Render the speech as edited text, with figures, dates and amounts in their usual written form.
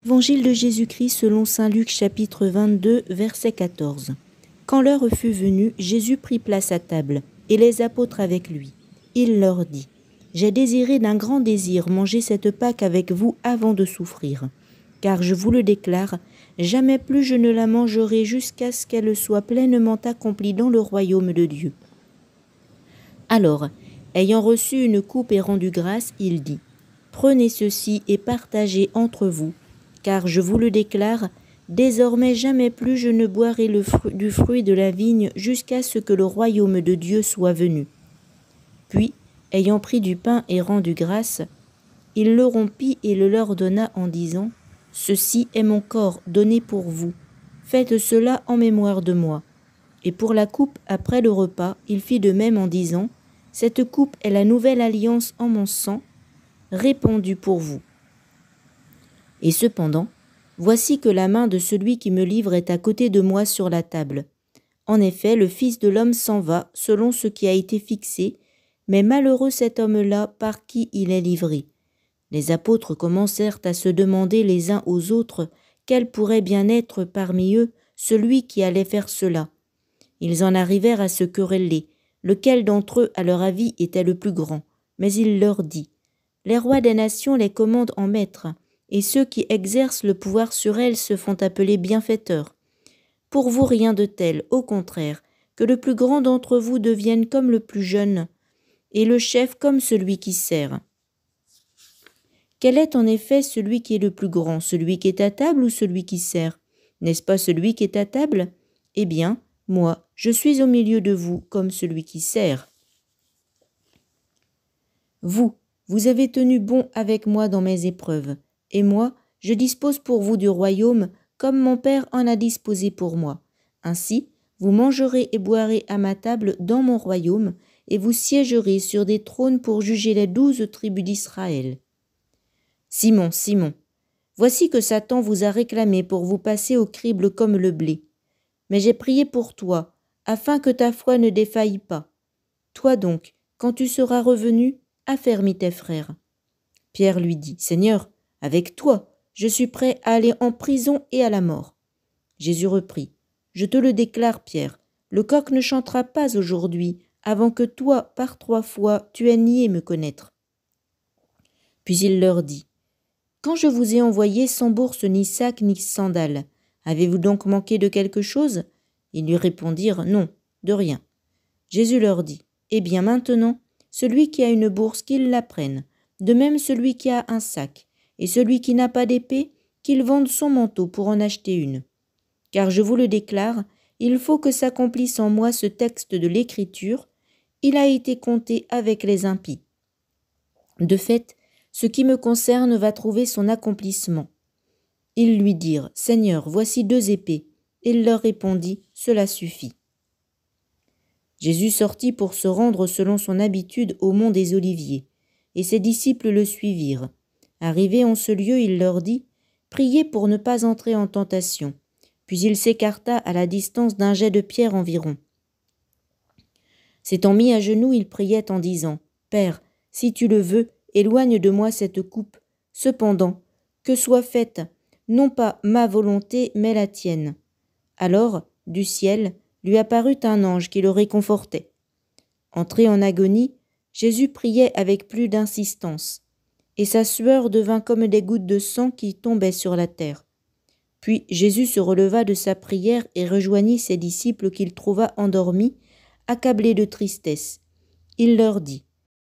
Évangile de Jésus-Christ selon saint Luc chapitre 22 verset 14. Quand l'heure fut venue, Jésus prit place à table, et les apôtres avec lui. Il leur dit : J'ai désiré d'un grand désir manger cette Pâque avec vous avant de souffrir. Car je vous le déclare, jamais plus je ne la mangerai jusqu'à ce qu'elle soit pleinement accomplie dans le royaume de Dieu. Alors, ayant reçu une coupe et rendu grâce, il dit : Prenez ceci et partagez entre vous. Car je vous le déclare, désormais jamais plus je ne boirai du fruit de la vigne jusqu'à ce que le royaume de Dieu soit venu. Puis, ayant pris du pain et rendu grâce, il le rompit et le leur donna en disant : Ceci est mon corps donné pour vous. Faites cela en mémoire de moi. Et pour la coupe, après le repas, il fit de même en disant : Cette coupe est la nouvelle alliance en mon sang, répandue pour vous. Et cependant, voici que la main de celui qui me livre est à côté de moi sur la table. En effet, le Fils de l'homme s'en va selon ce qui a été fixé, mais malheureux cet homme-là par qui il est livré. Les apôtres commencèrent à se demander les uns aux autres quel pourrait bien être parmi eux celui qui allait faire cela. Ils en arrivèrent à se quereller, lequel d'entre eux, à leur avis, était le plus grand. Mais il leur dit : Les rois des nations les commandent en maîtres, et ceux qui exercent le pouvoir sur elles se font appeler bienfaiteurs. Pour vous, rien de tel, au contraire, que le plus grand d'entre vous devienne comme le plus jeune, et le chef comme celui qui sert. Quel est en effet celui qui est le plus grand, celui qui est à table ou celui qui sert ? N'est-ce pas celui qui est à table ? Eh bien, moi, je suis au milieu de vous comme celui qui sert. Vous avez tenu bon avec moi dans mes épreuves, et moi, je dispose pour vous du royaume comme mon Père en a disposé pour moi. Ainsi, vous mangerez et boirez à ma table dans mon royaume, et vous siégerez sur des trônes pour juger les 12 tribus d'Israël. Simon, Simon, voici que Satan vous a réclamé pour vous passer au crible comme le blé. Mais j'ai prié pour toi, afin que ta foi ne défaille pas. Toi donc, quand tu seras revenu, affermis tes frères. Pierre lui dit : Seigneur, avec toi, je suis prêt à aller en prison et à la mort. Jésus reprit : Je te le déclare, Pierre, le coq ne chantera pas aujourd'hui avant que toi, par 3 fois, tu aies nié me connaître. Puis il leur dit : Quand je vous ai envoyé sans bourse ni sac ni sandales, avez-vous donc manqué de quelque chose ? Ils lui répondirent : Non, de rien. Jésus leur dit : Eh bien maintenant, celui qui a une bourse, qu'il la prenne, de même celui qui a un sac, et celui qui n'a pas d'épée, qu'il vende son manteau pour en acheter une. Car je vous le déclare, il faut que s'accomplisse en moi ce texte de l'Écriture, il a été compté avec les impies. De fait, ce qui me concerne va trouver son accomplissement. Ils lui dirent : Seigneur, voici 2 épées. Il leur répondit : Cela suffit. Jésus sortit pour se rendre selon son habitude au mont des Oliviers, et ses disciples le suivirent. Arrivé en ce lieu, il leur dit : Priez pour ne pas entrer en tentation. Puis il s'écarta à la distance d'un jet de pierre environ. S'étant mis à genoux, il priait en disant : Père, si tu le veux, éloigne de moi cette coupe. Cependant, que soit faite, non pas ma volonté, mais la tienne. Alors, du ciel, lui apparut un ange qui le réconfortait. Entré en agonie, Jésus priait avec plus d'insistance, et sa sueur devint comme des gouttes de sang qui tombaient sur la terre. Puis Jésus se releva de sa prière et rejoignit ses disciples qu'il trouva endormis, accablés de tristesse. Il leur dit :